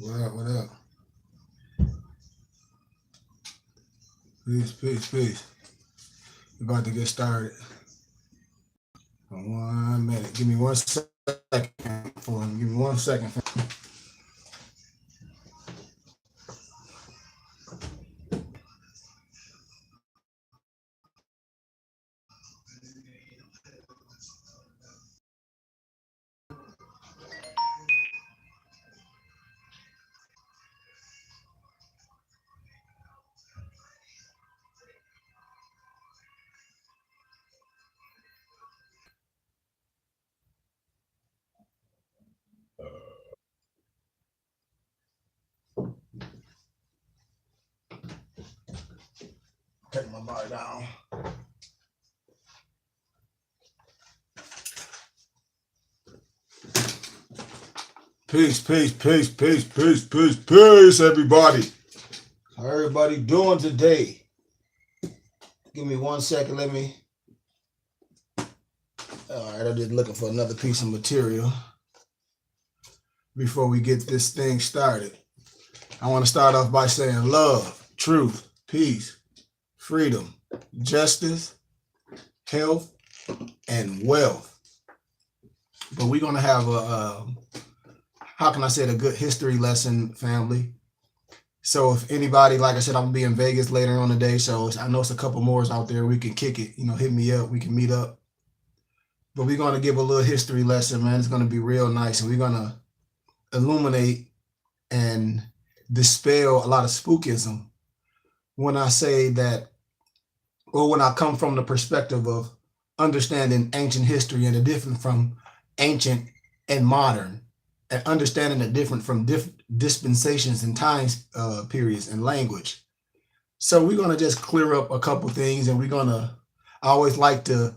What up? What up? Peace, peace, peace. We about to get started. 1 minute. Give me 1 second for him. Give me 1 second. Take my body down. Peace, peace, peace, peace, peace, peace, peace, everybody. How everybody doing today? Give me 1 second. Let me. All right, I'm just looking for another piece of material before we get this thing started. I want to start off by saying love, truth, peace, freedom, justice, health, and wealth. But we're going to have how can I say it, a good history lesson, family. So if anybody, like I said, I'm going to be in Vegas later on today. So I know it's a couple more out there. We can kick it, hit me up. We can meet up. But we're going to give a little history lesson, man. It's going to be real nice. And we're going to illuminate and dispel a lot of spookism when I say that, or when I come from the perspective of understanding ancient history and the different from ancient and modern, and understanding the different from different dispensations and time periods and language. So we're going to just clear up a couple things, and I always like to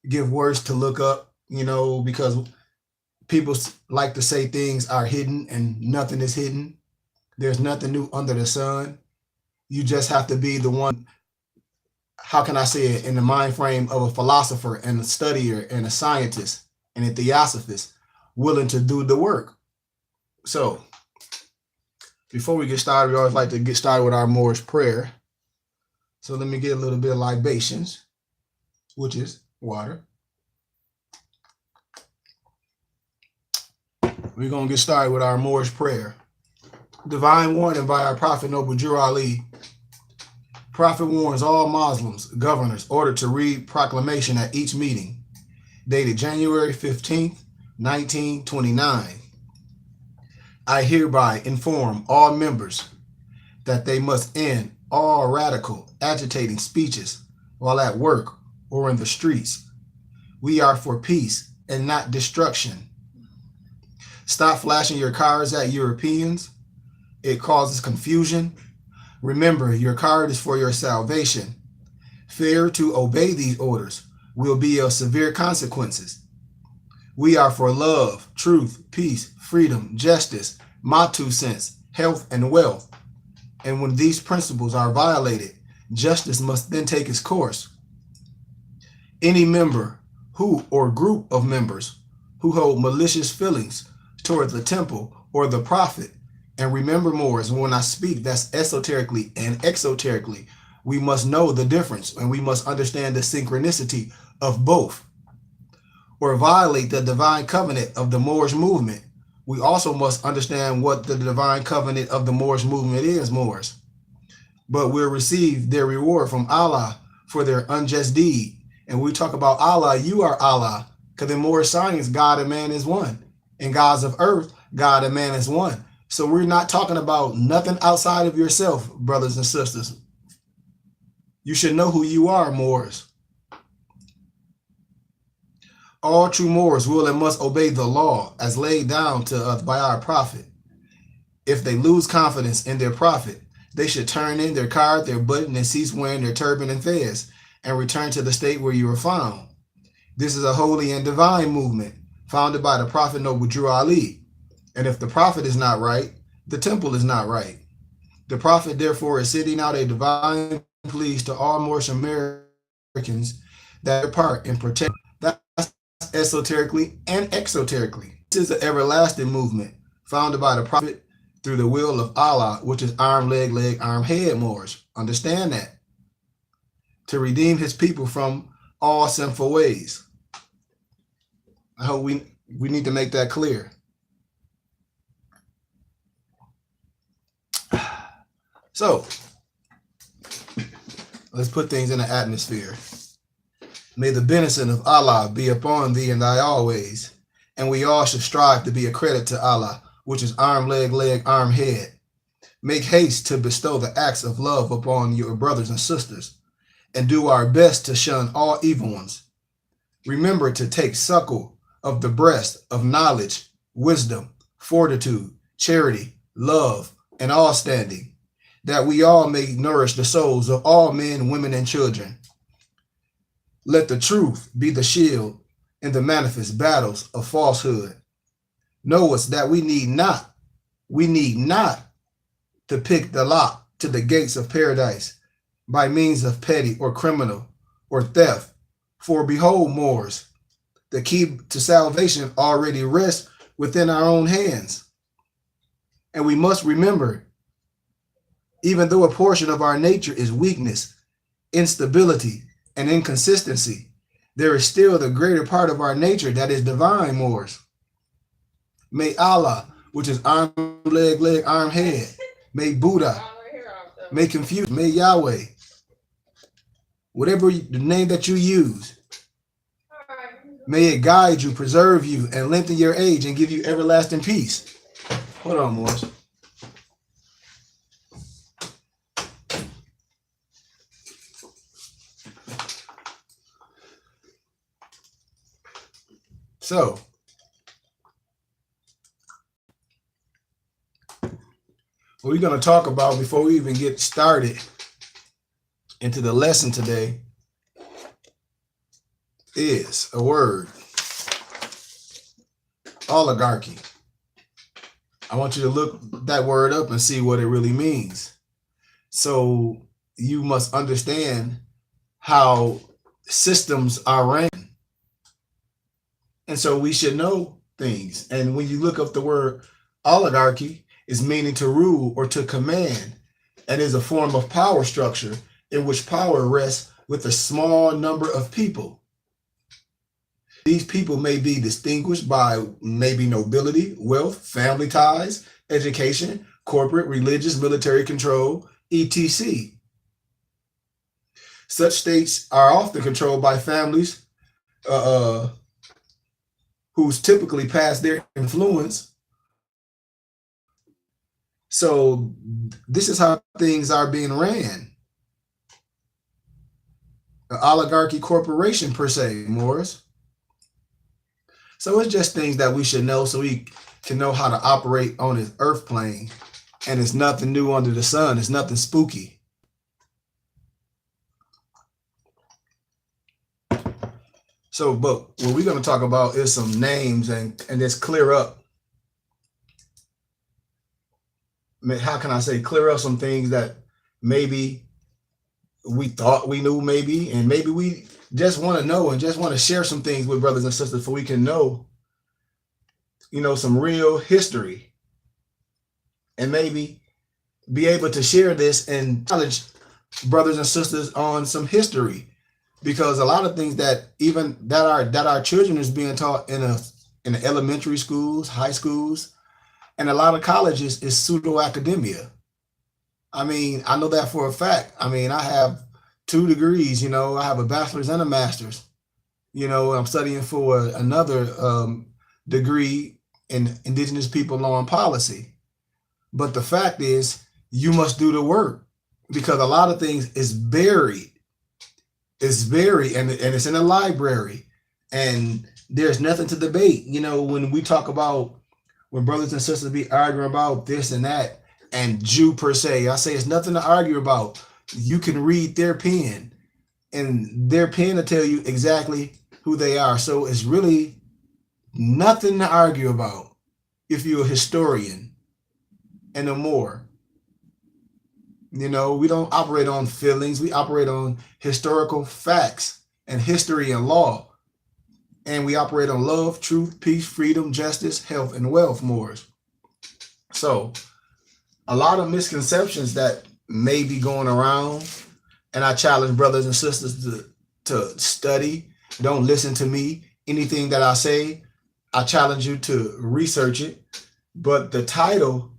give words to look up, because people like to say things are hidden and nothing is hidden. There's nothing new under the sun. You just have to be the one, how can I say it, in the mind frame of a philosopher and a studier and a scientist and a theosophist willing to do the work. So before we get started, we always like to get started with our Moorish prayer. So let me get a little bit of libations, which is water. We're going to get started with our Moorish prayer. Divine warning by our Prophet Noble Drew Ali. Prophet warns all Muslims, governors, ordered to read proclamation at each meeting, dated January 15th, 1929. I hereby inform all members that they must end all radical, agitating speeches while at work or in the streets. We are for peace and not destruction. Stop flashing your cards at Europeans. It causes confusion. Remember, your card is for your salvation. Failure to obey these orders will be of severe consequences. We are for love, truth, peace, freedom, justice, my 2 cents, health, and wealth. And when these principles are violated, justice must then take its course. Any member who or group of members who hold malicious feelings toward the temple or the prophet, and remember, Moors, when I speak, that's esoterically and exoterically, we must know the difference and we must understand the synchronicity of both, or violate the divine covenant of the Moorish movement. We also must understand what the divine covenant of the Moorish movement is, Moors. But we'll receive their reward from Allah for their unjust deed. And we talk about Allah, you are Allah, because in Moorish science, God and man is one. In gods of earth, God and man is one. So we're not talking about nothing outside of yourself, brothers and sisters. You should know who you are, Moors. All true Moors will and must obey the law as laid down to us by our prophet. If they lose confidence in their prophet, they should turn in their card, their button, and cease wearing their turban and fez, and return to the state where you were found. This is a holy and divine movement founded by the Prophet Noble Drew Ali. And if the prophet is not right, the temple is not right. The prophet, therefore, is sending out a divine plea to all Moorish Americans that are part in protect. That's esoterically and exoterically. This is an everlasting movement founded by the prophet through the will of Allah, which is arm, leg, arm, head, Moors. Understand that. To redeem his people from all sinful ways. I hope we need to make that clear. So, let's put things in the atmosphere. May the benison of Allah be upon thee and thy always, and we all should strive to be a credit to Allah, which is arm, leg, arm, head. Make haste to bestow the acts of love upon your brothers and sisters, and do our best to shun all evil ones. Remember to take suckle of the breast of knowledge, wisdom, fortitude, charity, love, and all standing, that we all may nourish the souls of all men, women, and children. Let the truth be the shield in the manifest battles of falsehood. Know us that we need not to pick the lock to the gates of paradise by means of petty or criminal or theft. For behold, Moors, the key to salvation already rests within our own hands. And we must remember, even though a portion of our nature is weakness, instability, and inconsistency, there is still the greater part of our nature that is divine, Moors. May Allah, which is arm, leg, arm, head, may Buddha, may Confucius, may Yahweh, whatever the name that you use, may it guide you, preserve you, and lengthen your age and give you everlasting peace. Hold on, Moors. So, what we're going to talk about before we even get started into the lesson today is a word: oligarchy. I want you to look that word up and see what it really means. So you must understand how systems are ran. And so we should know things. And when you look up the word oligarchy, is meaning to rule or to command, and is a form of power structure in which power rests with a small number of people. These people may be distinguished by maybe nobility, wealth, family ties, education, corporate, religious, military control, etc. Such states are often controlled by families who's typically pass their influence. So this is how things are being ran. An oligarchy corporation per se, Morris. So it's just things that we should know so we can know how to operate on this earth plane. And it's nothing new under the sun. It's nothing spooky. So, but what we're going to talk about is some names and just clear up. How can I say clear up some things that maybe we thought we knew, maybe, and maybe we just want to know and just want to share some things with brothers and sisters so we can know, some real history, and maybe be able to share this and challenge brothers and sisters on some history, because a lot of things that our children is being taught in the elementary schools, high schools, and a lot of colleges is pseudo academia. I mean, I know that for a fact. I mean, I have 2 degrees, I have a bachelor's and a master's. I'm studying for another degree in Indigenous People Law and Policy. But the fact is, you must do the work, because a lot of things is buried. It's buried, and it's in a library, and there's nothing to debate. When we talk about, when brothers and sisters be arguing about this and that, and Jew per se, I say it's nothing to argue about. You can read their pen, and their pen will tell you exactly who they are. So it's really nothing to argue about if you're a historian and no more. We don't operate on feelings. We operate on historical facts and history and law. And we operate on love, truth, peace, freedom, justice, health, and wealth, Moors. So a lot of misconceptions that may be going around, and I challenge brothers and sisters to study. Don't listen to me. Anything that I say, I challenge you to research it. But the title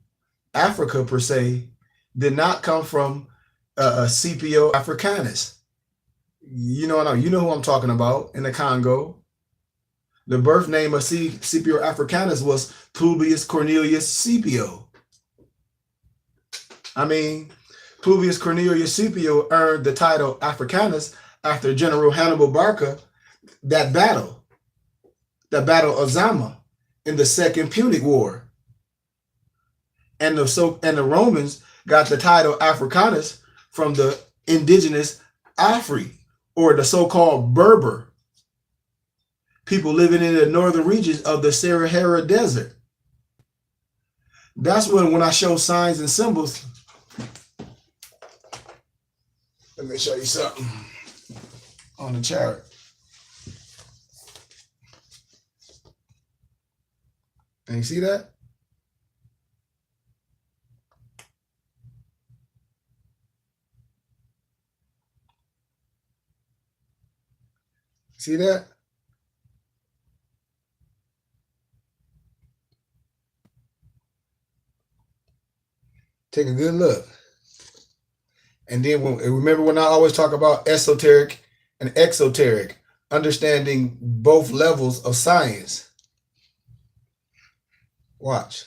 Africa per se did not come from Scipio Africanus. You know who I'm talking about in the Congo. The birth name of Scipio Africanus was Publius Cornelius Scipio. I mean, Publius Cornelius Scipio earned the title Africanus after General Hannibal Barca, that battle of Zama in the Second Punic War. And the Romans got the title Africanus from the indigenous Afri, or the so-called Berber, people living in the northern regions of the Sahara Desert. That's when I show signs and symbols. Let me show you something on the chart. And you see that? See that? Take a good look. And then remember when I always talk about esoteric and exoteric, understanding both levels of science. Watch.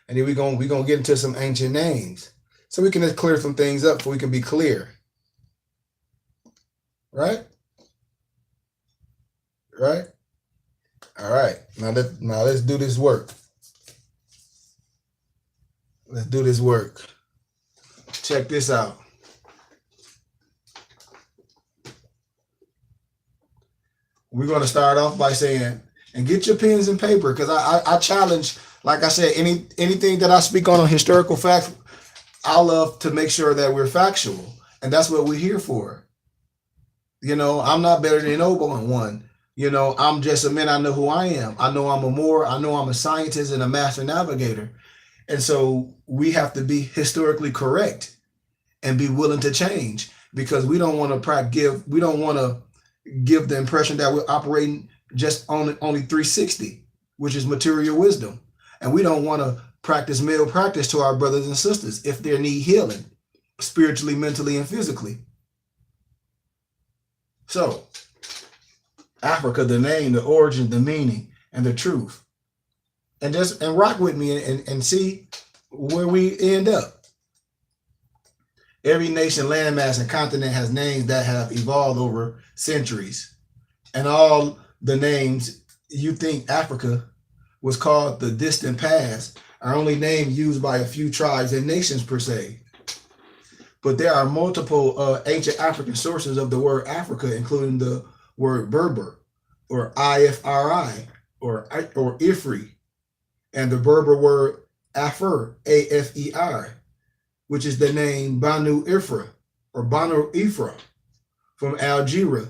And then we're gonna get into some ancient names. So we can just clear some things up so we can be clear. Right? Right? All right. Now let's do this work. Let's do this work. Check this out. We're going to start off by saying, and get your pens and paper, because I challenge, like I said, anything that I speak on historical facts, I love to make sure that we're factual. And that's what we're here for. You know, I'm not better than no one. You know, I'm just a man. I know who I am. I know I'm a Moor. I know I'm a scientist and a master navigator. And so we have to be historically correct and be willing to change, because we don't want to give the impression that we're operating just only 360, which is material wisdom. And we don't want to practice male practice to our brothers and sisters if they need healing, spiritually, mentally, and physically. So, Africa, the name, the origin, the meaning, and the truth. And rock with me and see where we end up. Every nation, landmass, and continent has names that have evolved over centuries. And all the names you think Africa was called the distant past are only names used by a few tribes and nations per se. But there are multiple ancient African sources of the word Africa, including the word Berber, or Ifri, or Ifri, and the Berber word Afer, Afer, which is the name Banu Ifra, or Banu Ifra, from Algeria.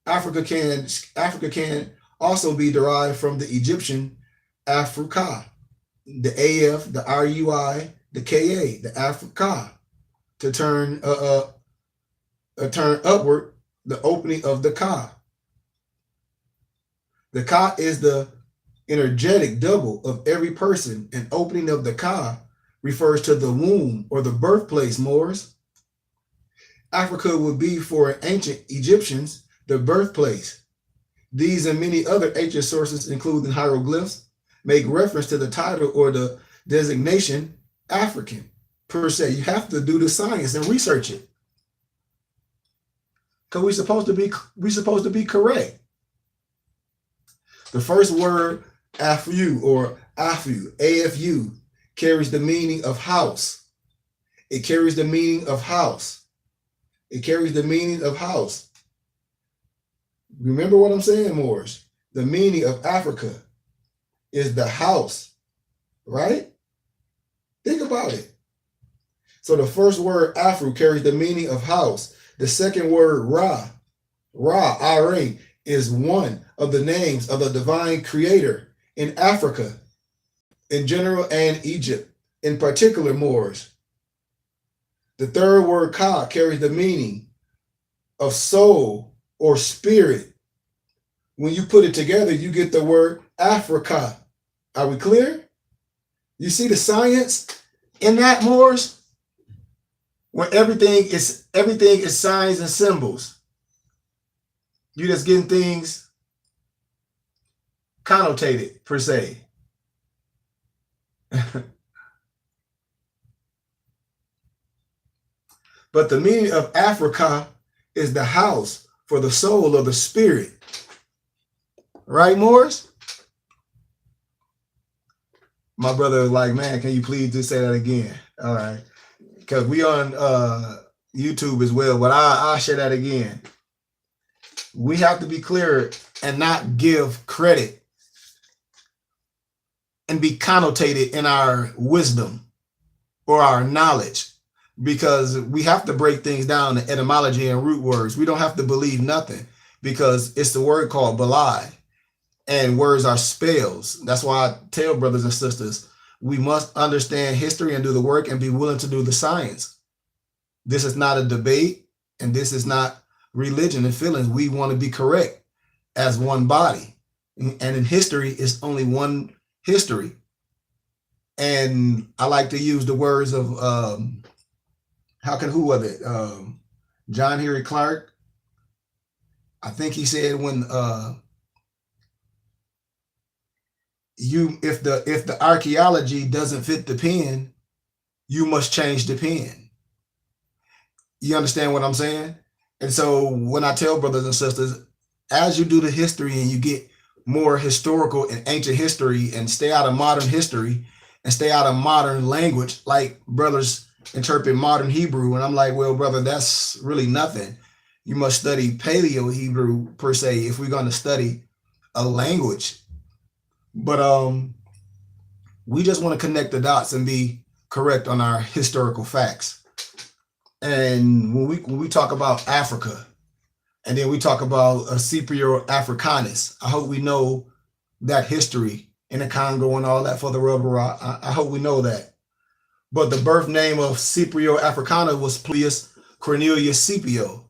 Africa can also be derived from the Egyptian Afrika, the AF, the RUI, the KA, the Afrika, to turn upward, the opening of the Ka. The Ka is the energetic double of every person, and opening of the Ka refers to the womb or the birthplace, Moors. Africa would be for ancient Egyptians the birthplace. These and many other ancient sources, including hieroglyphs, make reference to the title or the designation African per se. You have to do the science and research it, because we're supposed to be correct. The first word Afu or Afu, AFU, carries the meaning of house. It carries the meaning of house. It carries the meaning of house. Remember what I'm saying, Moors. The meaning of Africa is the house, right? Think about it. So the first word Afru carries the meaning of house. The second word Ra, Ra, is one of the names of the divine creator in Africa in general and Egypt in particular, Moors. The third word ka carries the meaning of soul or spirit. When you put it together, you get the word Africa. Are we clear? You see the science in that, Moors? Where everything is signs and symbols. You're just getting things connotated, per se. But the meaning of Africa is the house for the soul or the spirit. Right, Morris? My brother was like, man, can you please just say that again? All right. Because we on YouTube as well, but I'll share that again. We have to be clear and not give credit and be connotated in our wisdom or our knowledge, because we have to break things down to etymology and root words. We don't have to believe nothing, because it's the word called balai, and words are spells. That's why I tell brothers and sisters, we must understand history and do the work and be willing to do the science. This is not a debate, and this is not religion and feelings. We want to be correct as one body. And in history, it's only one history. And I like to use the words of, who was it? John Henry Clark. I think he said when if the archaeology doesn't fit the pen, you must change the pen. You understand what I'm saying? And so when I tell brothers and sisters, as you do the history and you get more historical and ancient history and stay out of modern history and stay out of modern language, like brothers interpret modern Hebrew, and I'm like, well, brother, that's really nothing. You must study Paleo Hebrew per se if we're going to study a language. But we just want to connect the dots and be correct on our historical facts. And when we talk about Africa, and then we talk about Scipio Africanus, I hope we know that history in the Congo and all that for the rubber. I hope we know that. But the birth name of Scipio Africanus was Publius Cornelius Scipio.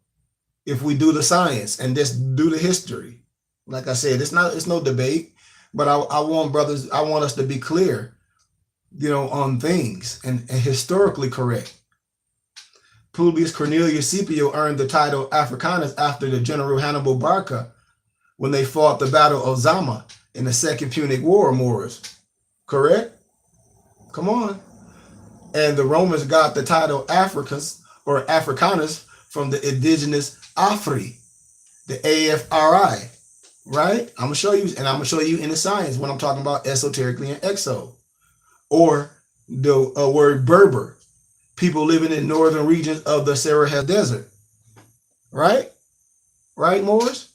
If we do the science and just do the history, like I said, it's no debate. But I want us to be clear, on things and historically correct. Publius Cornelius Scipio earned the title Africanus after the General Hannibal Barca when they fought the Battle of Zama in the Second Punic War, Moors. Correct? Come on. And the Romans got the title Africus or Africanus from the indigenous Afri, the AFRI, right? I'm going to show you, and I'm going to show you in the science when I'm talking about esoterically and exo. Or the word Berber, people living in northern regions of the Sahara Desert, right? Right, Moors?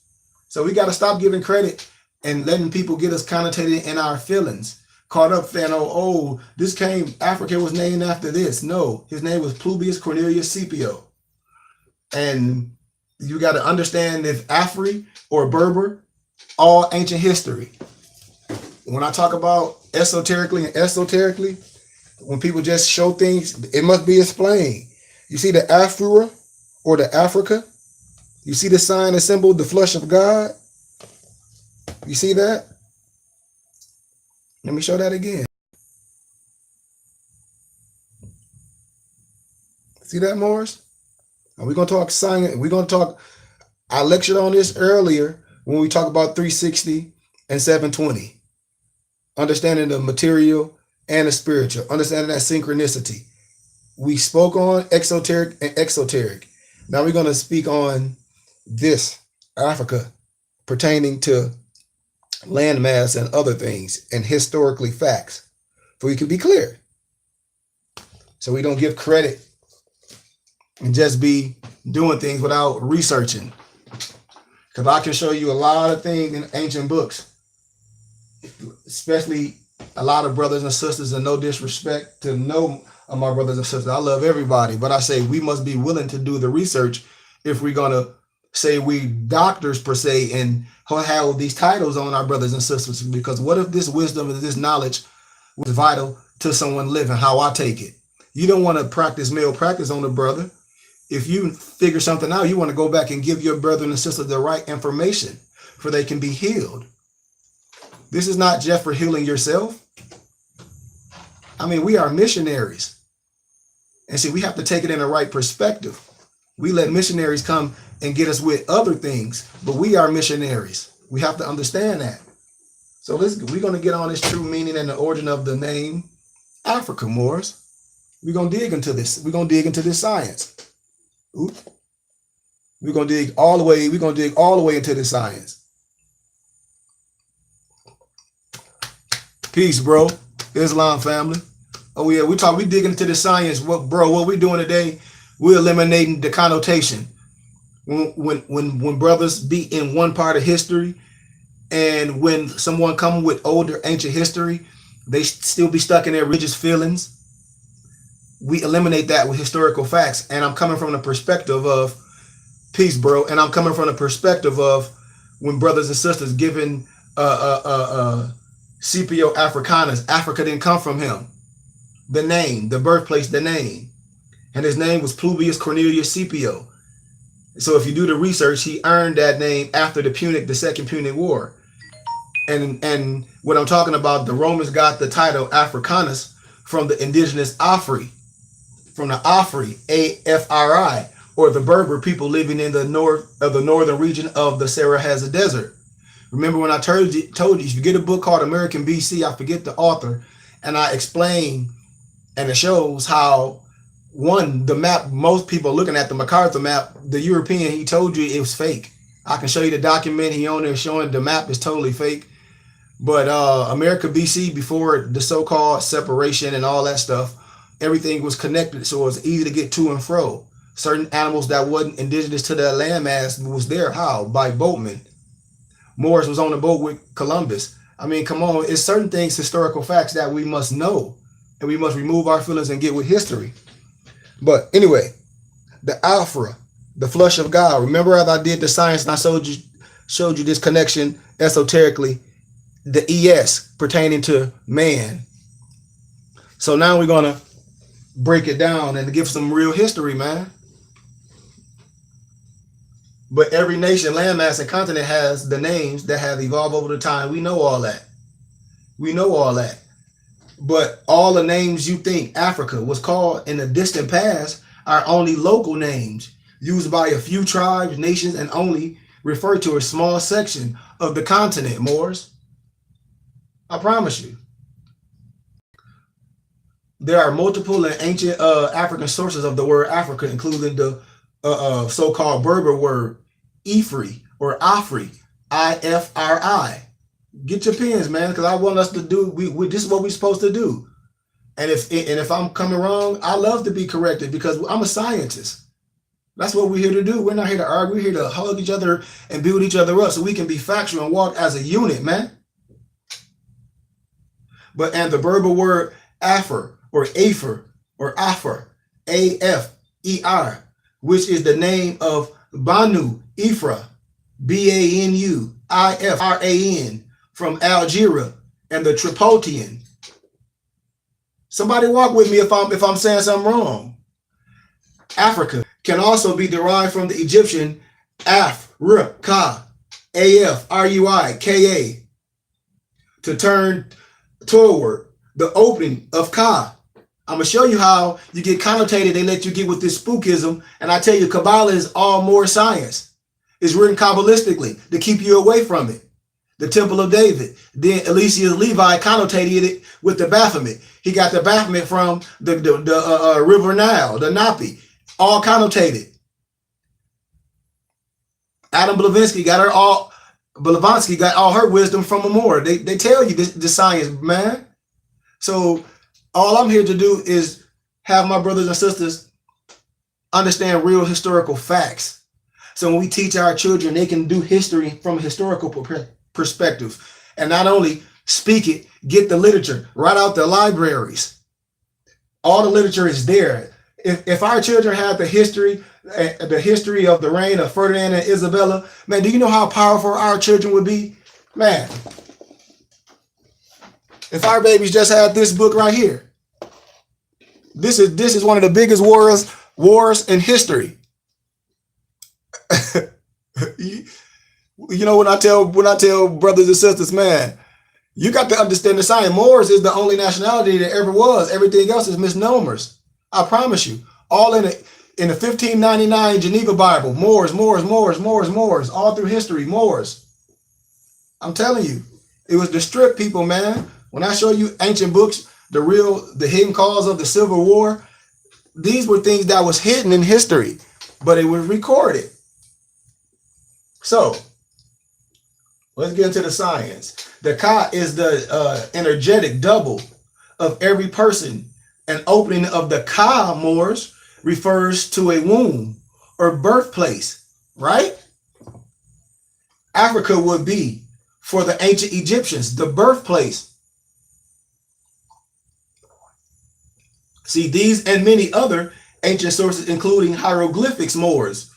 So we got to stop giving credit and letting people get us connotated in our feelings. Caught up saying, Africa was named after this. No, his name was Publius Cornelius Scipio. And you got to understand if Afri or Berber, all ancient history. When I talk about esoterically and esoterically, when people just show things, it must be explained. You see the Afura or the Africa? You see the sign and symbol, the flesh of God? You see that? Let me show that again. See that, Morris? Are we going to talk science? We're going to talk. I lectured on this earlier when we talk about 360 and 720. Understanding the material and the spiritual. Understanding that synchronicity. We spoke on exoteric and exoteric. Now we're going to speak on this, Africa, pertaining to landmass and other things and historically facts, so we can be clear, so we don't give credit and just be doing things without researching. Because I can show you a lot of things in ancient books, especially a lot of brothers and sisters, and no disrespect to no of my brothers and sisters, I love everybody, but I say we must be willing to do the research if we're going to say we doctors per se and have these titles on our brothers and sisters. Because what if this wisdom and this knowledge was vital to someone living, how I take it. You don't want to practice male practice on a brother. If you figure something out, you want to go back and give your brother and sister the right information for they can be healed. This is not just for healing yourself. I mean, we are missionaries. And see, we have to take it in the right perspective. We let missionaries come and get us with other things, but we are missionaries. We have to understand that. So we're going to get on this true meaning and the origin of the name Africa, Moors. We're going to dig into this. We're going to dig into this science. Oops. We're going to dig all the way. We're going to dig all the way into this science. Peace, bro. Islam family. Oh yeah, we digging into the science. What we're doing today, we're eliminating the connotation. When brothers be in one part of history, and when someone come with older ancient history, they still be stuck in their religious feelings. We eliminate that with historical facts. And I'm coming from the perspective of peace, bro. And I'm coming from the perspective of when brothers and sisters given Scipio Africanus, Africa didn't come from him. The name, the birthplace, the name. And his name was Publius Cornelius Scipio. So if you do the research, he earned that name after the Second Punic War. And what I'm talking about, the Romans got the title Africanus from the indigenous Afri, from the Afri, A-F-R-I, or the Berber people living in the northern region of the Sahara Desert. Remember when I told you, if you get a book called American BC, I forget the author, and I explain, and it shows how, one, the map, most people looking at the MacArthur map, the European, he told you it was fake. I can show you the document he on there showing the map is totally fake. But America BC, before the so-called separation and all that stuff, everything was connected, so it was easy to get to and fro. Certain animals that wasn't indigenous to that landmass was there. How? By boatmen. Morris was on the boat with Columbus. I mean, come on, it's certain things, historical facts that we must know, and we must remove our feelings and get with history. But anyway, the Alpha, the flush of God. Remember as I did the science and I showed you this connection esoterically, the ES pertaining to man. So now we're going to break it down and give some real history, man. But every nation, landmass, and continent has the names that have evolved over the time. We know all that. We know all that. But all the names you think Africa was called in the distant past are only local names used by a few tribes, nations, and only refer to a small section of the continent, Moors. I promise you. There are multiple and ancient African sources of the word Africa, including the so-called Berber word Ifri or Afri, I-F-R-I. Get your pens, man, because I want us to do. This is what we're supposed to do. And if I'm coming wrong, I love to be corrected because I'm a scientist. That's what we're here to do. We're not here to argue. We're here to hug each other and build each other up so we can be factual and walk as a unit, man. And the Berber word Afar or Afer or Afar, A-F-E-R, which is the name of Banu Ifra, B-A-N-U I-F-R-A-N, from Algeria and the Tripolitan. Somebody walk with me if I'm saying something wrong. Africa can also be derived from the Egyptian Afrika, A-F-R-U-I-K-A, to turn toward the opening of Ka. I'm going to show you how you get connotated. They let you get with this spookism. And I tell you, Kabbalah is all more science. It's written Kabbalistically to keep you away from it. The Temple of David. Then Eliseus Levi connotated it with the Baphomet. He got the Baphomet from the River Nile, the Napi, all connotated. Adam Blavatsky got all her wisdom from Amor. They tell you the science, man. So all I'm here to do is have my brothers and sisters understand real historical facts. So when we teach our children, they can do history from a historical perspective. And not only speak it, get the literature right out the libraries. All the literature is there. If our children had the history of the reign of Ferdinand and Isabella, man, do you know how powerful our children would be? Man, if our babies just had this book right here, This is one of the biggest wars in history. You know, when I tell brothers and sisters, man, you got to understand the science. Moors is the only nationality that ever was. Everything else is misnomers. I promise you. All in the 1599 Geneva Bible. Moors, all through history, Moors. I'm telling you, it was the strip people, man. When I show you ancient books, the hidden cause of the Civil War, these were things that was hidden in history, but it was recorded. So let's get into the science. The Ka is the energetic double of every person. An opening of the Ka, Moors, refers to a womb or birthplace, right? Africa would be, for the ancient Egyptians, the birthplace. See, these and many other ancient sources, including hieroglyphics, Moors,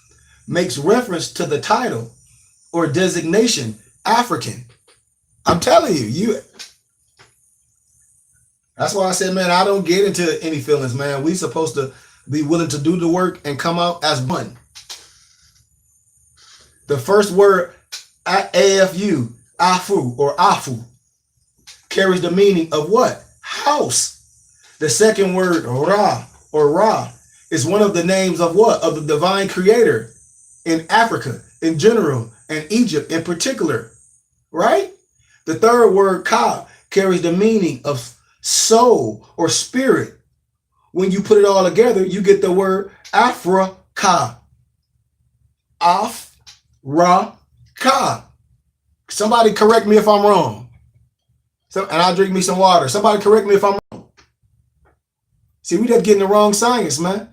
makes reference to the title or designation African. I'm telling you, that's why I said, man, I don't get into any feelings, man. We supposed to be willing to do the work and come out as one. The first word, AFU, Afu or Afu, carries the meaning of what? House. The second word, Ra or Ra, is one of the names of what? Of the divine creator in Africa in general and Egypt in particular, right? The third word, Ka, carries the meaning of soul or spirit. When you put it all together, you get the word Africa. Af-ra-ka. Somebody correct me if I'm wrong. And I'll drink me some water. Somebody correct me if I'm wrong. See, we just getting the wrong science, man.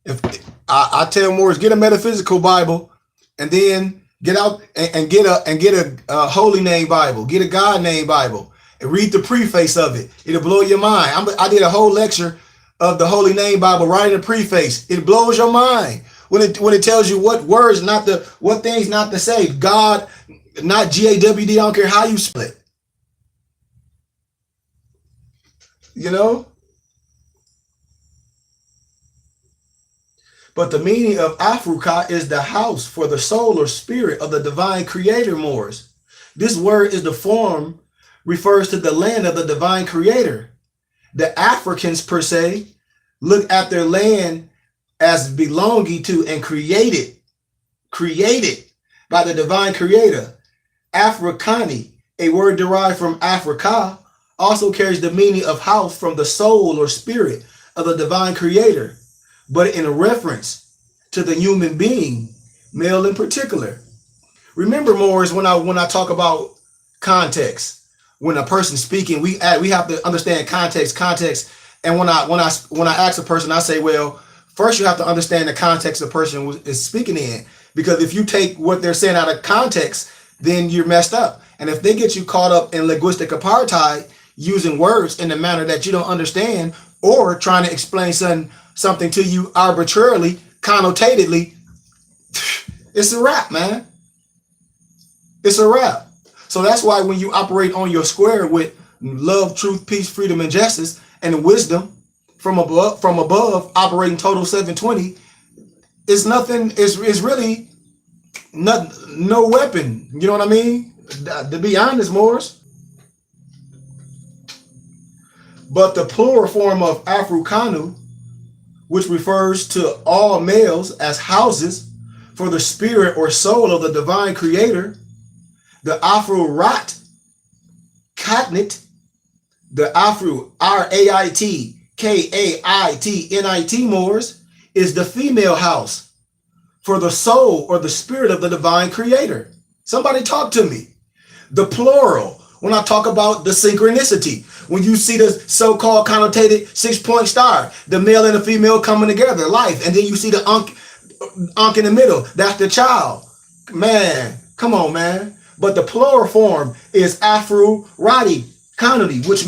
If I tell Moors, get a metaphysical Bible, and then get out and get a holy name Bible, get a God name Bible, and read the preface of it. It'll blow your mind. I did a whole lecture of the Holy Name Bible right in the preface. It blows your mind when it tells you what words what things not to say. God, not GAWD. I don't care how you spell it. You know. But the meaning of Africa is the house for the soul or spirit of the divine creator, Moors. This word is the form refers to the land of the divine creator. The Africans, per se, look at their land as belonging to and created by the divine creator. Africani, a word derived from Africa, also carries the meaning of house from the soul or spirit of the divine creator, but in a reference to the human being, male in particular. Remember, Moors, when I talk about context, when a person's speaking, we have to understand context. And when I ask a person, I say, well, first you have to understand the context the person is speaking in, because if you take what they're saying out of context, then you're messed up. And if they get you caught up in linguistic apartheid, using words in a manner that you don't understand, or trying to explain something to you arbitrarily, connotatedly, it's a wrap, man. It's a wrap. So that's why when you operate on your square with love, truth, peace, freedom, and justice, and wisdom from above, operating total 720, it's nothing. It's really no weapon. You know what I mean? To be honest, Moors. But the plural form of Africanu, which refers to all males as houses for the spirit or soul of the divine creator, the Afro-Rat Katnit, the Afro Raitkaitnit, Moors, is the female house for the soul or the spirit of the divine creator. Somebody talk to me. The plural, when I talk about the synchronicity, when you see the so-called connotated 6-point star, the male and the female coming together, life, and then you see the Ankh in the middle, that's the child. Man, come on, man. But the plural form is Afro-Rati Kanuni, which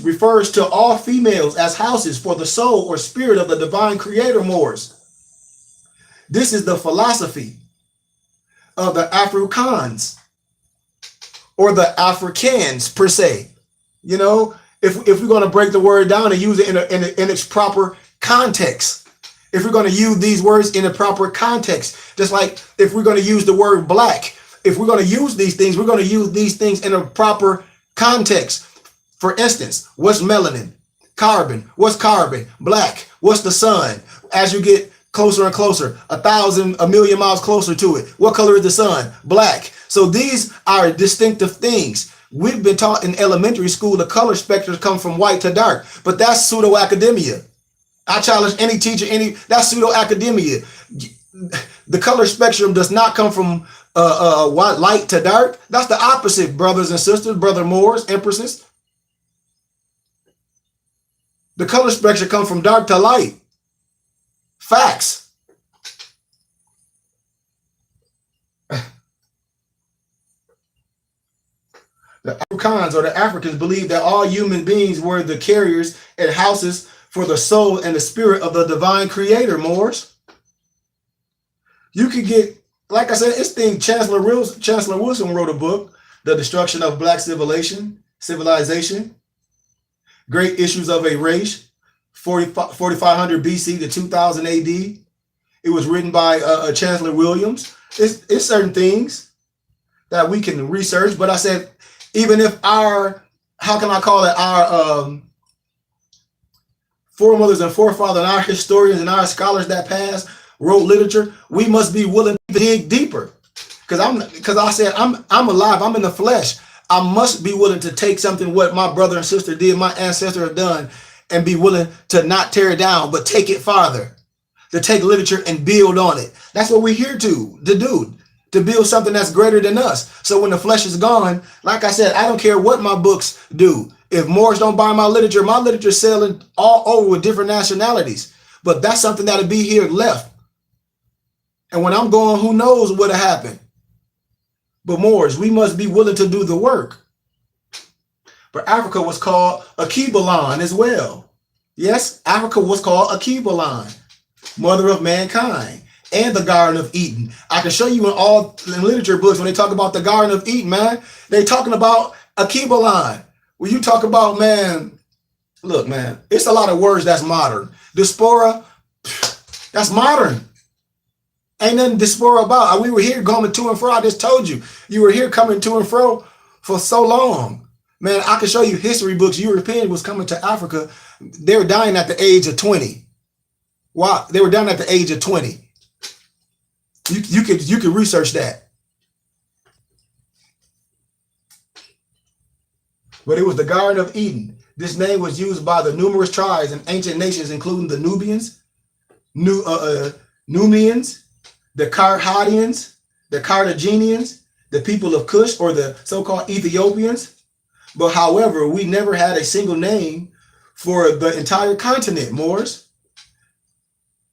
refers to all females as houses for the soul or spirit of the divine creator, Moors. This is the philosophy of the Afrikaans, or the Africans per se. You know, if we're going to break the word down and use it in its proper context, if we're going to use these words in a proper context, just like if we're going to use the word black, if we're going to use these things, we're going to use these things in a proper context. For instance, what's melanin? Carbon. What's carbon? Black. What's the sun? As you get closer and closer, a million miles closer to it, what color is the sun? Black. So these are distinctive things. We've been taught in elementary school the color spectrums come from white to dark, but that's pseudo academia. I challenge any teacher, that's pseudo academia. The color spectrum does not come from light to dark. That's the opposite, brothers and sisters, brother Moors, empresses. The color spectrum comes from dark to light. Facts. The Africans or the Africans believed that all human beings were the carriers and houses for the soul and the spirit of the divine creator, Moors. You could get, like I said, this thing, Chancellor Wilson wrote a book, The Destruction of Black Civilization, Great Issues of a Race, 4500 BC to 2000 AD. It was written by Chancellor Williams. It's certain things that we can research, but I said, even if our foremothers and forefathers and our historians and our scholars that passed wrote literature, we must be willing to dig deeper. Because I said, I'm alive, I'm in the flesh. I must be willing to take something what my brother and sister did, my ancestor have done, and be willing to not tear it down, but take it farther, to take literature and build on it. That's what we're here to do, to build something that's greater than us. So when the flesh is gone, like I said, I don't care what my books do. If Moors don't buy my literature's selling all over with different nationalities. But that's something that'll be here left. And when I'm gone, who knows what'll happen. But Moors, we must be willing to do the work. But Africa was called Akibalan as well. Yes, Africa was called Akibalan, mother of mankind, and the Garden of Eden. I can show you in all literature books when they talk about the Garden of Eden, man, they talking about Akibalan. When you talk about, man, look, man, it's a lot of words that's modern. Diaspora, that's modern. Ain't nothing diaspora about. We were here going to and fro. I just told you. You were here coming to and fro for so long. Man, I can show you history books. Europeans was coming to Africa. They were dying at the age of 20. Wow, they were dying at the age of 20. You could research that. But it was the Garden of Eden. This name was used by the numerous tribes and ancient nations, including the Nubians, Numians, the Carthaginians, the Carthaginians, the people of Kush, or the so-called Ethiopians. But however, we never had a single name for the entire continent, Moors.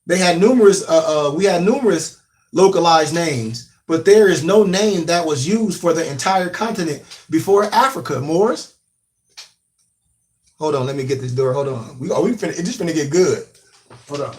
They had we had numerous localized names, but there is no name that was used for the entire continent before Africa, Moors. Hold on, let me get this door. Hold on. It's just finna get good. Hold on.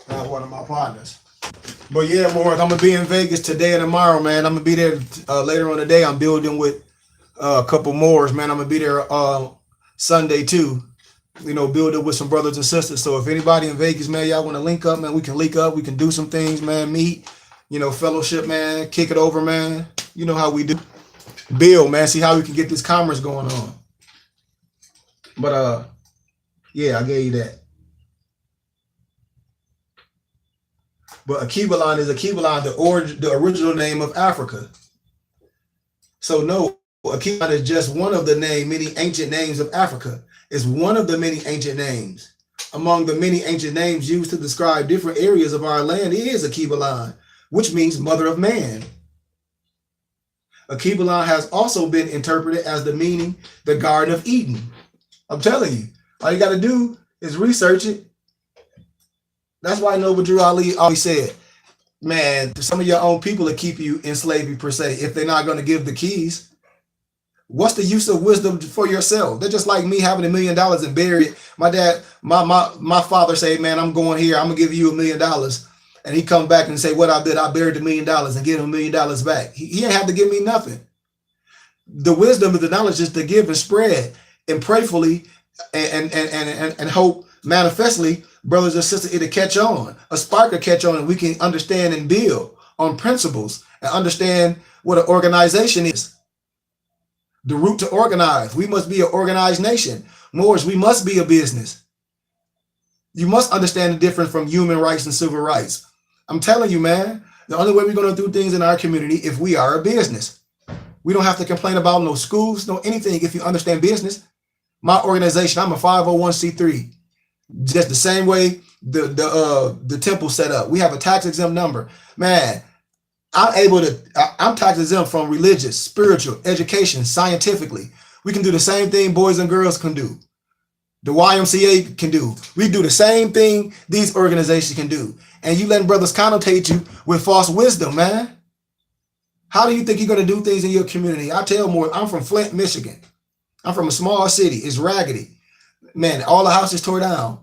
That's one of my partners. But yeah, Morris, I'm gonna be in Vegas today and tomorrow, man. I'm gonna be there later on today. I'm building with a couple Moors, man. I'm gonna be there Sunday too. You know, building with some brothers and sisters. So if anybody in Vegas, man, y'all want to link up, man, we can link up. We can do some things, man. Meet, you know, fellowship, man. Kick it over, man. You know how we do. Build, man. See how we can get this commerce going on. But yeah, I gave you that. But Akibalan is Akibalan, the original name of Africa. So no, Akibalan is just one of the many ancient names of Africa. It's one of the many ancient names. Among the many ancient names used to describe different areas of our land is Akibalan, which means mother of man. Akibalan has also been interpreted as the meaning the Garden of Eden. I'm telling you, all you got to do is research it. That's why Noble Drew Ali always said, Man, some of your own people will keep you in slavery per se if they're not going to give the keys. What's the use of wisdom for yourself? They're just like me having $1 million and bury it. My dad, my father say, man, I'm going here. I'm gonna give you $1 million. And he come back and say, what I did, I buried $1 million and give him $1 million back. He ain't have to give me nothing. The wisdom of the knowledge is to give and spread and prayerfully and hope manifestly, brothers and sisters, it'll catch on. A spark will catch on, and we can understand and build on principles and understand what an organization is. The root to organize. We must be an organized nation. Moors, we must be a business. You must understand the difference from human rights and civil rights. I'm telling you, man, the only way we're going to do things in our community if we are a business. We don't have to complain about no schools, no anything if you understand business. My organization, I'm a 501c3. Just the same way the temple set up. We have a tax exempt number. Man, I'm tax exempt from religious, spiritual, education, scientifically. We can do the same thing boys and girls can do. The YMCA can do. We do the same thing these organizations can do. And you letting brothers connotate you with false wisdom, man. How do you think you're going to do things in your community? I tell more, I'm from Flint, Michigan. I'm from a small city. It's raggedy. Man, all the houses tore down.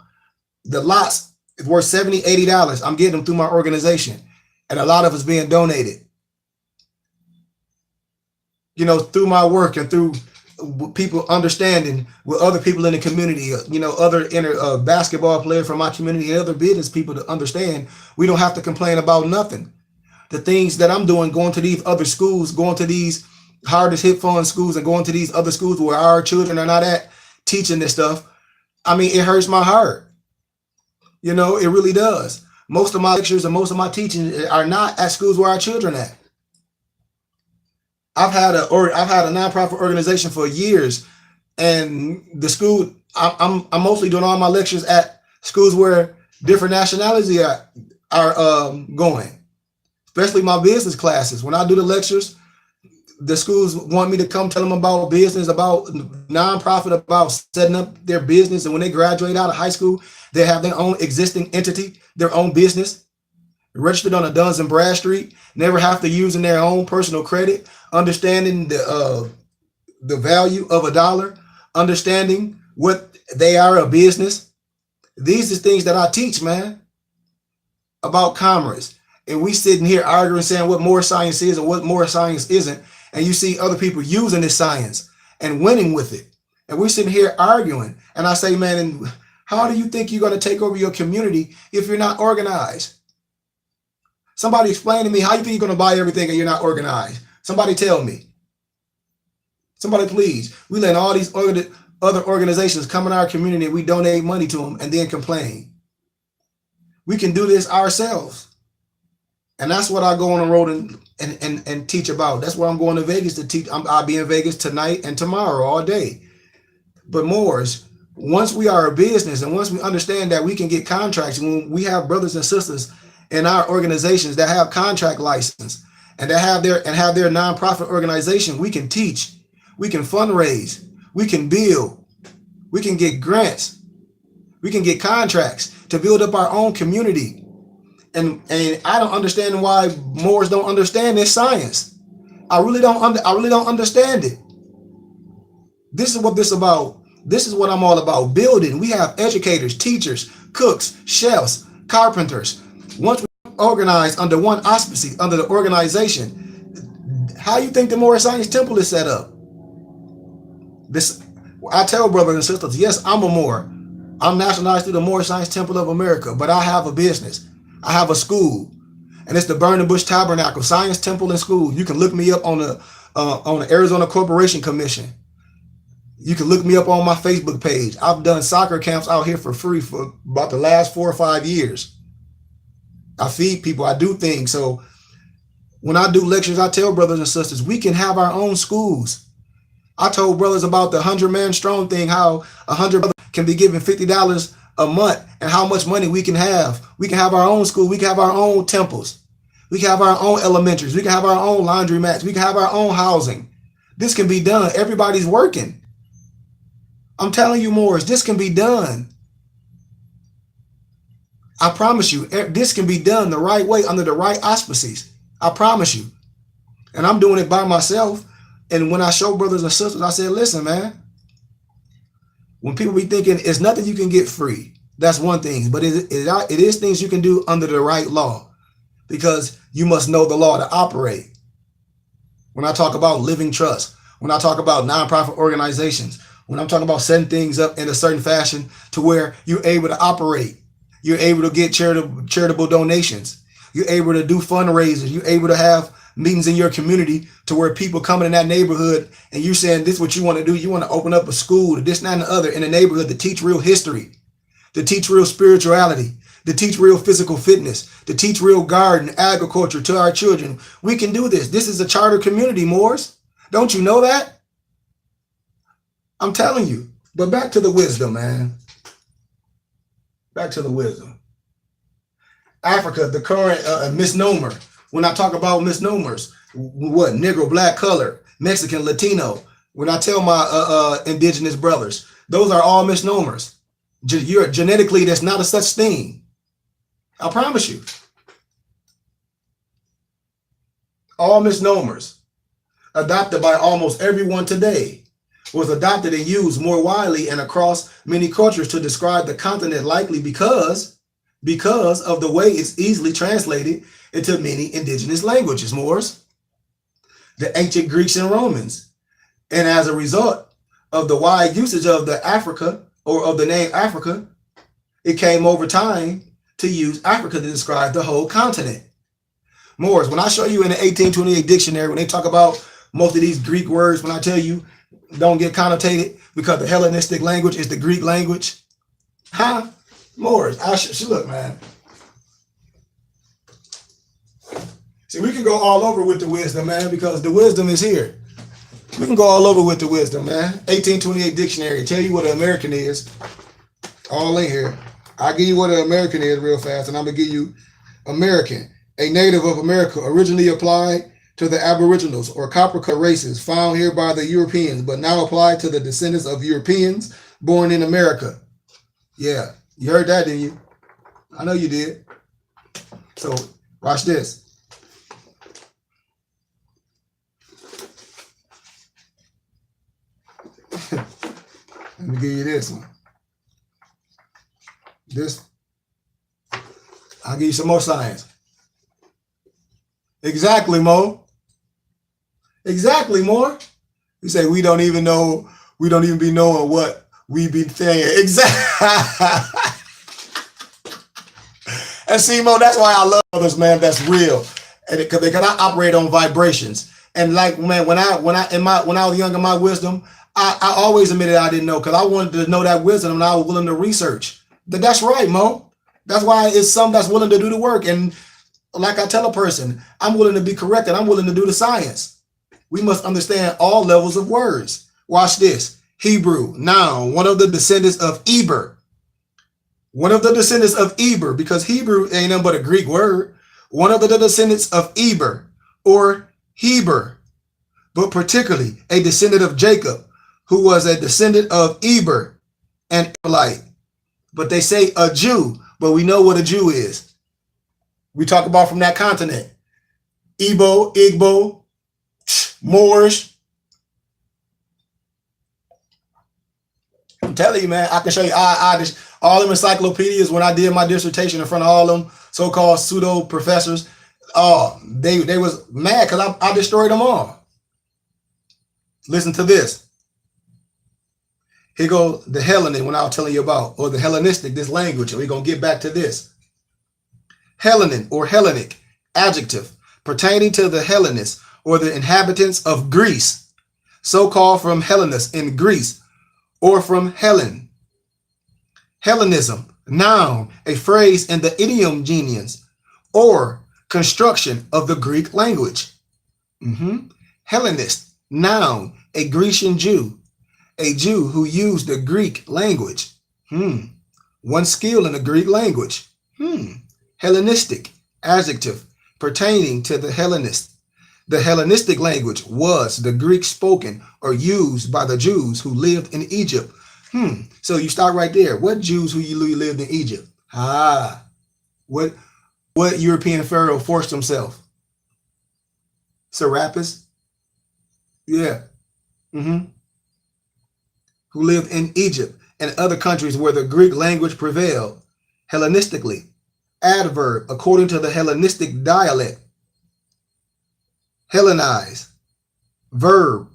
The lots worth $70, $80. I'm getting them through my organization. And a lot of it's being donated. You know, through my work and through people understanding with other people in the community, you know, other basketball players from my community and other business people to understand we don't have to complain about nothing. The things that I'm doing, going to these other schools, going to these hardest hit fund schools and going to these other schools where our children are not at, teaching this stuff. I mean, it hurts my heart. You know, it really does. Most of my lectures and most of my teaching are not at schools where our children are at. I've had a nonprofit organization for years, and the school I'm mostly doing all my lectures at schools where different nationalities are going, especially my business classes. When I do the lectures, the schools want me to come tell them about business, about nonprofit, about setting up their business, and when they graduate out of high school, they have their own existing entity, their own business, registered on a Duns and Bradstreet, never have to use in their own personal credit, understanding the value of $1, understanding what they are, a business. These are things that I teach, man, about commerce. And we sitting here arguing, saying what more science is and what more science isn't. And you see other people using this science and winning with it. And we're sitting here arguing. And I say, man, how do you think you're going to take over your community if you're not organized? Somebody explain to me, how you think you're going to buy everything and you're not organized? Somebody tell me. Somebody please. We let all these other organizations come in our community and we donate money to them and then complain. We can do this ourselves. And that's what I go on the road and teach about. That's where I'm going to Vegas to teach. I'll be in Vegas tonight and tomorrow all day. But Moors, once we are a business and once we understand that we can get contracts, when we have brothers and sisters in our organizations that have contract license and that have their nonprofit organization, we can teach, we can fundraise, we can build, we can get grants, we can get contracts to build up our own community. And I don't understand why Moors don't understand this science. I really don't understand it. This is what this is about. This is what I'm all about. Building. We have educators, teachers, cooks, chefs, carpenters. Once we organize under one auspice, under the organization, how you think the Moorish Science Temple is set up? This, I tell brothers and sisters, yes, I'm a Moor. I'm nationalized through the Moorish Science Temple of America, but I have a business. I have a school, and it's the Burning Bush Tabernacle Science Temple and School. You can look me up on the Arizona Corporation Commission. You can look me up on my Facebook page. I've done soccer camps out here for free for about the last 4 or 5 years. I feed people. I do things. So when I do lectures, I tell brothers and sisters, we can have our own schools. I told brothers about the 100-man strong thing, how 100 brothers can be given $50 a month and how much money we can have. We can have our own school. We can have our own temples. We can have our own elementaries. We can have our own laundromats. We can have our own housing. This can be done. Everybody's working. I'm telling you, Moors, this can be done. I promise you, this can be done the right way under the right auspices. I promise you. And I'm doing it by myself. And when I show brothers and sisters, I say, listen, man, when people be thinking it's nothing you can get free, that's one thing. But it is things you can do under the right law, because you must know the law to operate. When I talk about living trust, when I talk about nonprofit organizations, when I'm talking about setting things up in a certain fashion to where you're able to operate, you're able to get charitable donations, you're able to do fundraisers, you're able to have meetings in your community to where people coming in that neighborhood and you saying this is what you want to do. You want to open up a school, this, that, and the other in the neighborhood to teach real history, to teach real spirituality, to teach real physical fitness, to teach real garden, agriculture to our children. We can do this. This is a charter community, Moors. Don't you know that? I'm telling you. But back to the wisdom, man. Back to the wisdom. Africa, the current misnomer. When I talk about misnomers, what? Negro, black, color, Mexican, Latino. When I tell my indigenous brothers, those are all misnomers. You're genetically, there's not a such thing. I promise you. All misnomers adopted by almost everyone today was adopted and used more widely and across many cultures to describe the continent, likely because of the way it's easily translated into many indigenous languages, Moors, the ancient Greeks and Romans. And as a result of the wide usage of the Africa or of the name Africa, it came over time to use Africa to describe the whole continent. Moors, when I show you in the 1828 dictionary, when they talk about most of these Greek words, when I tell you don't get connotated because the Hellenistic language is the Greek language, huh? Moors, look, man. See, we can go all over with the wisdom, man, because the wisdom is here. We can go all over with the wisdom, man. 1828 dictionary, tell you what an American is. All in here. I'll give you what an American is real fast, and I'm going to give you American, a native of America, originally applied to the Aboriginals or Coppercut races found here by the Europeans, but now applied to the descendants of Europeans born in America. Yeah, you heard that, didn't you? I know you did. So watch this. Let me give you this one. I'll give you some more science. Exactly, Mo. Exactly, Mo. You say we don't even be knowing what we be saying. Exactly. And see, Mo, that's why I love others, man. That's real, and because they cannot operate on vibrations. And like, man, when I was young in my wisdom, I always admitted I didn't know because I wanted to know that wisdom and I was willing to research. That's right, Mo. That's why it's some that's willing to do the work. And like I tell a person, I'm willing to be corrected. I'm willing to do the science. We must understand all levels of words. Watch this. Hebrew, noun, one of the descendants of Eber. One of the descendants of Eber, because Hebrew ain't nothing but a Greek word. One of the descendants of Eber or Heber, but particularly a descendant of Jacob, who was a descendant of Eber and Eberlite. But they say a Jew, but we know what a Jew is. We talk about from that continent. Igbo, Moorish. I'm telling you, man, I can show you all them encyclopedias when I did my dissertation in front of all them so-called pseudo professors. They was mad because I destroyed them all. Listen to this. Here goes the Hellenic, when I was telling you about, or the Hellenistic, this language, and we're going to get back to this. Hellenic or Hellenic, adjective, pertaining to the Hellenists or the inhabitants of Greece, so-called from Hellenus in Greece, or from Helen. Hellenism, noun, a phrase in the idiom genius, or construction of the Greek language. Hellenist, noun, a Grecian Jew, a Jew who used the Greek language. One skill in the Greek language. Hellenistic, adjective, pertaining to the Hellenists. The Hellenistic language was the Greek spoken or used by the Jews who lived in Egypt. So you start right there. What Jews who lived in Egypt? What European pharaoh forced himself? Serapis? Yeah. Mm-hmm. Who lived in Egypt and other countries where the Greek language prevailed, Hellenistically. Adverb, according to the Hellenistic dialect. Hellenize. Verb,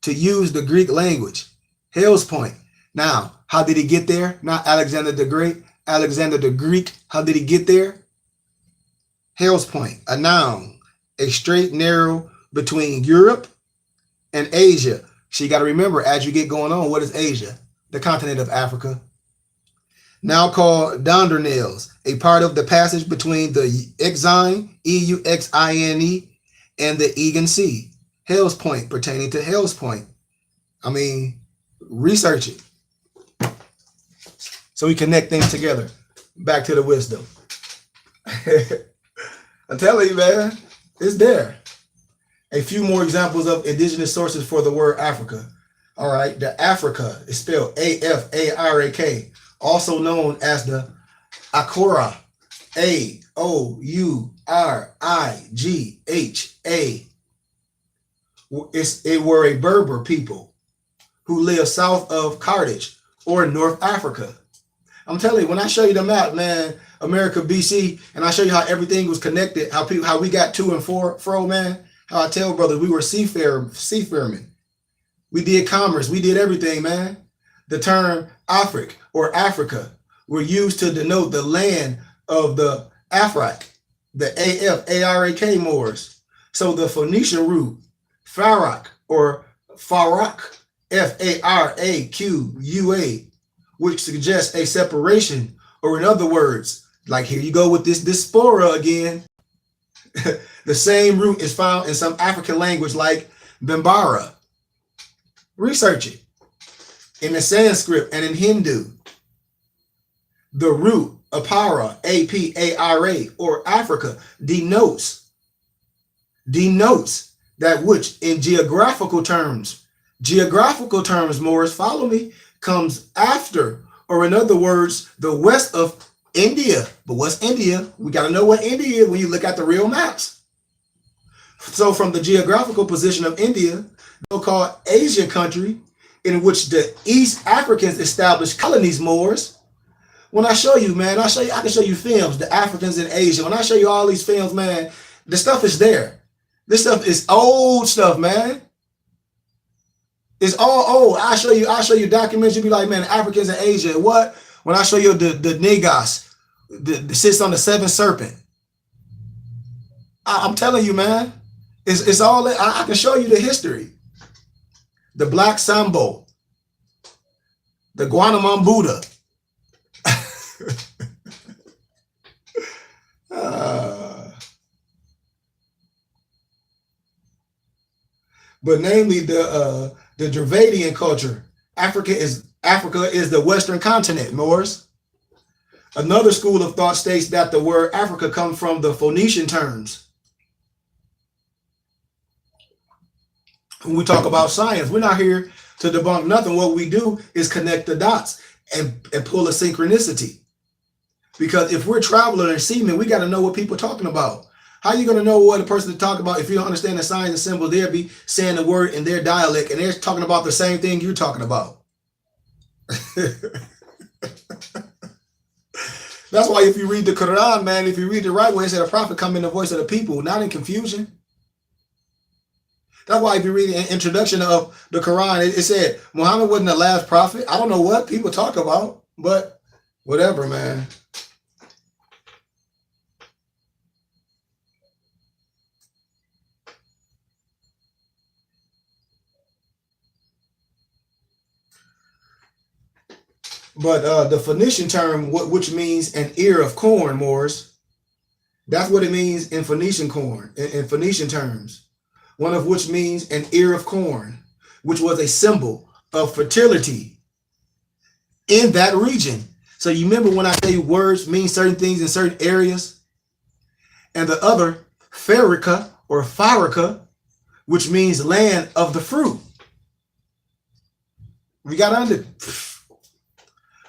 to use the Greek language. Hell's Point. Now, how did he get there? Not Alexander the Great, Alexander the Greek. How did he get there? Hell's Point, a noun, a straight narrow between Europe and Asia. So you got to remember, as you get going on, what is Asia? The continent of Africa. Now called Dardanelles, a part of the passage between the Euxine, Euxine, and the Aegean Sea. Hell's Point, pertaining to Hell's Point. I mean, research it. So we connect things together. Back to the wisdom. I'm telling you, man, it's there. A few more examples of indigenous sources for the word Africa. All right, the Africa is spelled Afarak, also known as the Akoura, Aourigha. It were a Berber people who lived south of Carthage or North Africa. I'm telling you, when I show you the map, man, America, BC, and I show you how everything was connected, how we got to and fro, man, how I tell brothers we were seafarmen. We did commerce, we did everything, man. The term Afrik or Africa were used to denote the land of the Afrak, the Afarak Moors. So the Phoenician root, Farak or Farak, Faraqua, which suggests a separation, or in other words, like here you go with this diaspora again. The same root is found in some African language like Bambara. Research it. In the Sanskrit and in Hindu, the root Apara, A-P-A-R-A, or Africa, denotes that which in geographical terms, Morris, follow me, comes after, or in other words, the west of India. But what's India? We got to know what India is when you look at the real maps. So from the geographical position of India, so-called Asian country, in which the East Africans established colonies, Moors. When I show you, man, I can show you films, the Africans in Asia. When I show you all these films, man, the stuff is there. This stuff is old stuff, man. It's all old. I'll show you documents. You'll be like, man, Africans in Asia. What? When I show you the Negas, the sits on the seventh serpent. I'm telling you, man, it's all. I can show you the history. The Black Sambo, the Guanamon Buddha. But namely the Dravidian culture. Africa is the Western continent, Moors. Another school of thought states that the word Africa comes from the Phoenician terms. When we talk about science, we're not here to debunk nothing. What we do is connect the dots and pull a synchronicity. Because if we're traveling and seamen, we got to know what people are talking about. How are you going to know what a person to talk about if you don't understand the signs and symbols? They'll be saying the word in their dialect and they're talking about the same thing you're talking about. That's why if you read the Quran, man, if you read the right way, it said a prophet come in the voice of the people, not in confusion. That's why if you read the introduction of the Quran, it said Muhammad wasn't the last prophet. I don't know what people talk about, but whatever, man. But the Phoenician term, which means an ear of corn, Moors, that's what it means in Phoenician corn, in Phoenician terms. One of which means an ear of corn, which was a symbol of fertility in that region. So you remember when I tell you words mean certain things in certain areas? And the other, Farika or Farika, which means land of the fruit. We got under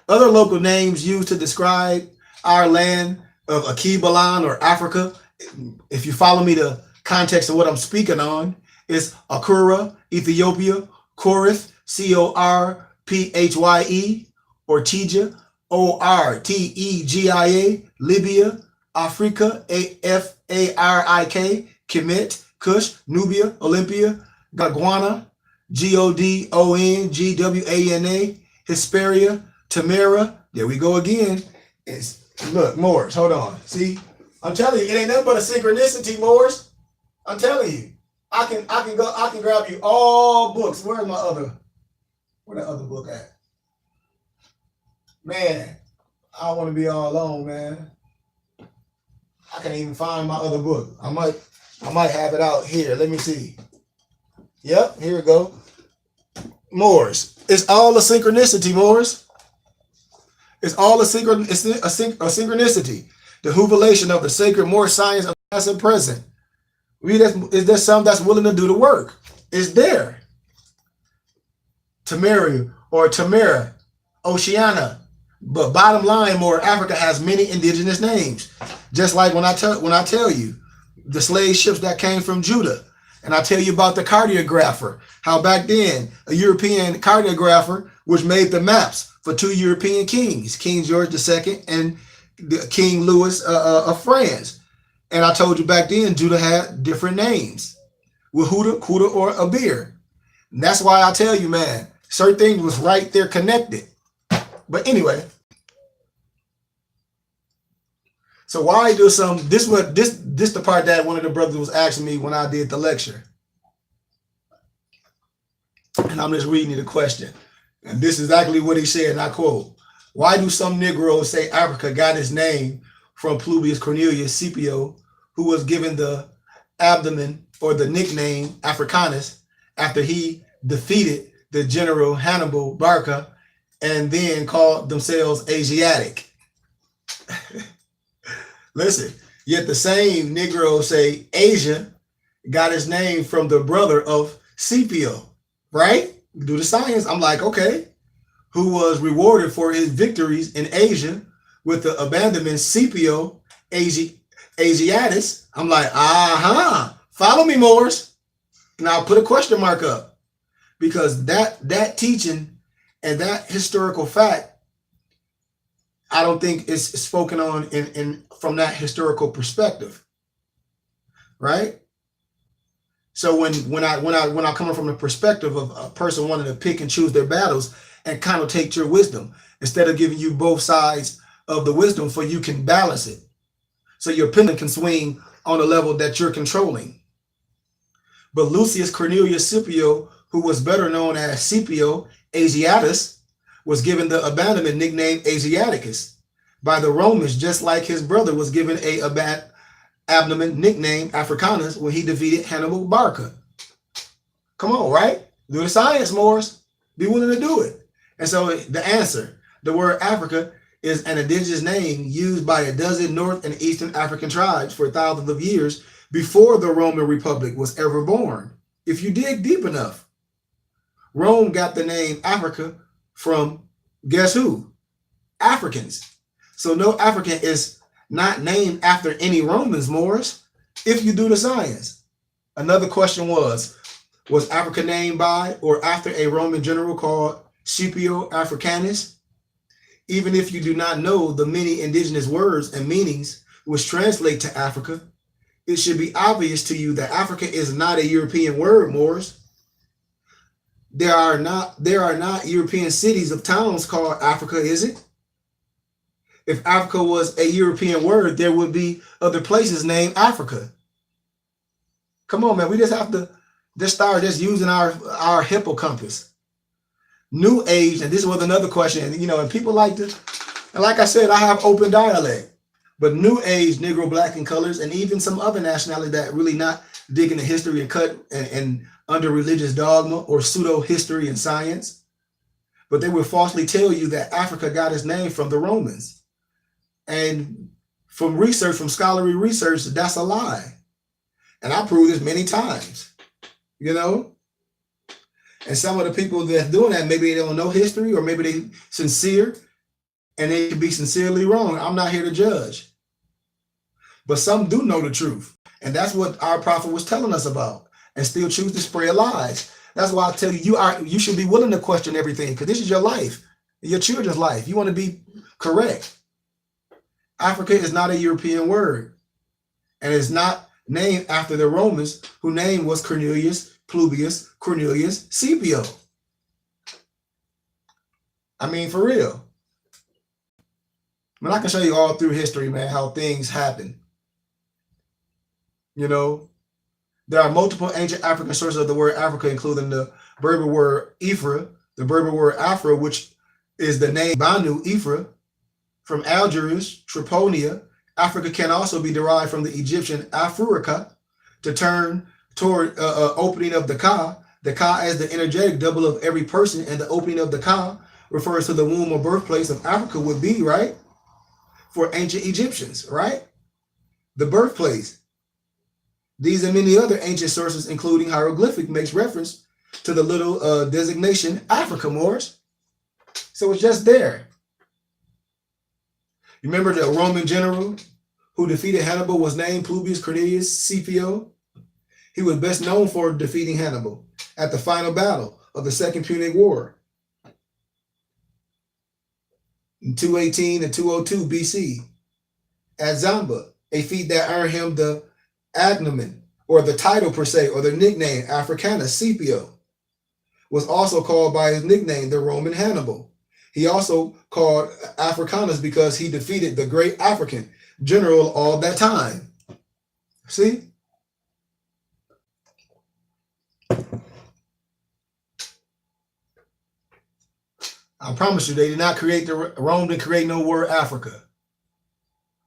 other local names used to describe our land of Akibalan or Africa. If you follow me, the context of what I'm speaking on is Akura, Ethiopia, Korith, Corphye, Ortegia, Ortegia, Libya, Africa, Afarik, Kemet, Cush, Nubia, Olympia, Gondwana, Godongwana, Hesperia, Tamara. There we go again. Look, Morris, hold on. See, I'm telling you, it ain't nothing but a synchronicity, Morris. I'm telling you. I can grab you all books. Where that other book at? Man, I don't want to be all alone, man. I can't even find my other book. I might have it out here. Let me see. Yep, here we go. Morris. It's all a synchronicity, Morris. It's all a synchronicity. The jubilation of the sacred Moorish science of past and present. Is there some that's willing to do the work? It's there. Tamara or Tamara, Oceania. But bottom line, more Africa has many indigenous names. Just like when I tell you the slave ships that came from Judah, and I tell you about the cartographer, how back then a European cartographer which made the maps for two European kings, King George II and King Louis of France. And I told you back then Judah had different names, Wahuda, Kuda, or Abir. And that's why I tell you, man, certain things was right there connected. But anyway, so why do this the part that one of the brothers was asking me when I did the lecture. And I'm just reading you the question. And this is exactly what he said, and I quote, why do some Negroes say Africa got its name from Publius Cornelius Scipio, who was given the abdomen or the nickname Africanus after he defeated the general Hannibal Barca and then called themselves Asiatic? Listen, yet the same Negroes say Asia got its name from the brother of Scipio, right? Do the science. I'm like, okay, who was rewarded for his victories in Asia with the abandonment Scipio Asiatus. I'm like, follow me, Morris. Now put a question mark up, because that teaching and that historical fact, I don't think is spoken on in from that historical perspective, right? So when I come from the perspective of a person wanting to pick and choose their battles and kind of take your wisdom instead of giving you both sides of the wisdom, for you can balance it, so your pendulum can swing on a level that you're controlling. But Lucius Cornelius Scipio, who was better known as Scipio Asiatus, was given the abandonment nickname Asiaticus by the Romans, just like his brother was given a abdomen nickname Africanus when he defeated Hannibal Barca. Come on, right? Do the science, Morris. Be willing to do it. And so the answer, the word Africa, is an indigenous name used by a dozen North and Eastern African tribes for thousands of years before the Roman Republic was ever born. If you dig deep enough, Rome got the name Africa from, guess who? Africans. So no African is not named after any Romans, Morris, if you do the science. Another question was Africa named by or after a Roman general called Scipio Africanus? Even if you do not know the many indigenous words and meanings which translate to Africa, it should be obvious to you that Africa is not a European word, Morris. There are not European cities of towns called Africa, is it? If Africa was a European word, there would be other places named Africa. Come on, man. We just have to start using our hippocampus. New Age, and this was another question, and people like this. And like I said, I have open dialect. But New Age, Negro, Black, and colors, and even some other nationality that really not digging the history and cut and under religious dogma or pseudo history and science. But they will falsely tell you that Africa got its name from the Romans. And from scholarly research, that's a lie. And I proved this many times, And some of the people that's doing that, maybe they don't know history, or maybe they sincere, and they could be sincerely wrong. I'm not here to judge. But some do know the truth. And that's what our prophet was telling us about, and still choose to spread lies. That's why I tell you, you should be willing to question everything, because this is your life, your children's life. You want to be correct. Africa is not a European word, and it's not named after the Romans, whose name was Cornelius Publius Cornelius Scipio. I mean, for real. I mean, I can show you all through history, man, how things happen. You know, there are multiple ancient African sources of the word Africa, including the Berber word Ifra, the Berber word Afra, which is the name Banu Ifra, from Algiers, Triponia. Africa can also be derived from the Egyptian Africa, to turn toward opening of the Ka. The Ka as the energetic double of every person, and the opening of the Ka refers to the womb or birthplace of Africa would be, right? For ancient Egyptians, right? The birthplace. These and many other ancient sources, including hieroglyphic, makes reference to the little designation Africa, Moors. So it's just there. You remember the Roman general who defeated Hannibal was named Publius Cornelius Scipio? He was best known for defeating Hannibal at the final battle of the Second Punic War in 218 and 202 BC at Zamba, a feat that earned him the agnomen, or the title per se, or the nickname Africanus Scipio. Was also called by his nickname the Roman Hannibal. He also called Africanus because he defeated the great African general all that time. See? I promise you, they did not create Rome didn't create no word Africa.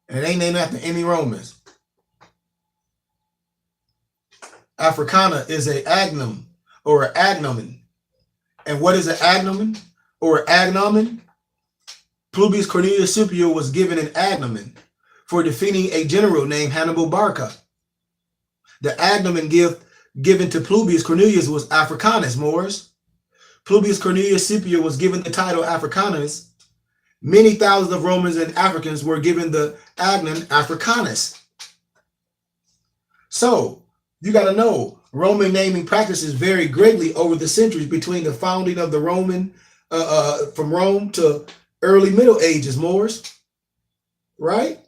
And it ain't named after any Romans. Africana is a agnomen or an agnomen. And what is an agnomen or agnomen? Publius Cornelius Scipio was given an agnomen for defeating a general named Hannibal Barca. The agnomen given to Publius Cornelius was Africanus, Moors. Publius Cornelius Scipio was given the title Africanus. Many thousands of Romans and Africans were given the agnomen Africanus. So, you got to know, Roman naming practices vary greatly over the centuries between the founding of the Roman, from Rome to early Middle Ages, Moors. Right?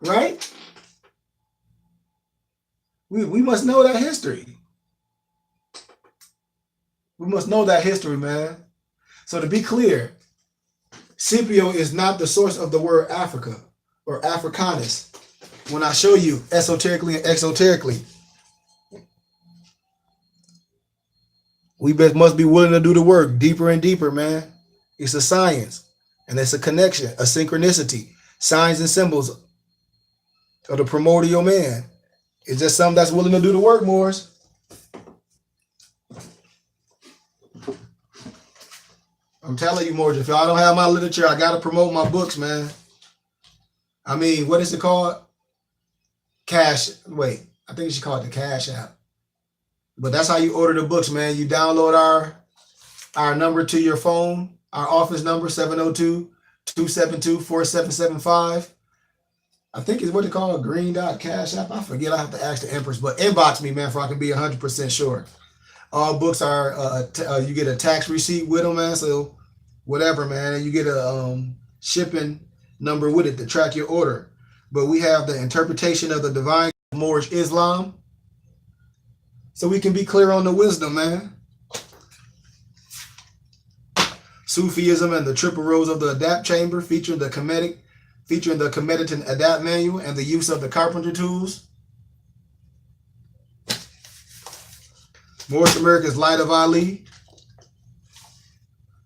Right? We must know that history. We must know that history, man. So to be clear, Scipio is not the source of the word Africa or Africanus. When I show you esoterically and exoterically, we must be willing to do the work deeper and deeper, man. It's a science, and it's a connection, a synchronicity, signs and symbols of the primordial man. It's just something that's willing to do the work, Moors. I'm telling you, Moors, if y'all don't have my literature, I got to promote my books, man. I mean, what is it called? I think you should call it the Cash App. But that's how you order the books, man. You download our number to your phone, our office number, 702-272-4775. I think it's what they call a Green Dot Cash App. I forget. I have to ask the Empress, but inbox me, man, for I can be 100% sure. All books are, you get a tax receipt with them, man. So whatever, man. And you get a shipping number with it to track your order. But we have the interpretation of the divine Moorish Islam. So we can be clear on the wisdom, man. Sufism and the triple rows of the adapt chamber, featuring the Comeditant Adapt Manual and the use of the carpenter tools. Moorish America's Light of Ali.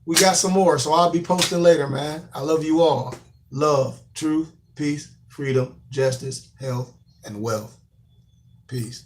We got some more, so I'll be posting later, man. I love you all. Love, truth, peace, freedom, justice, health, and wealth. Peace.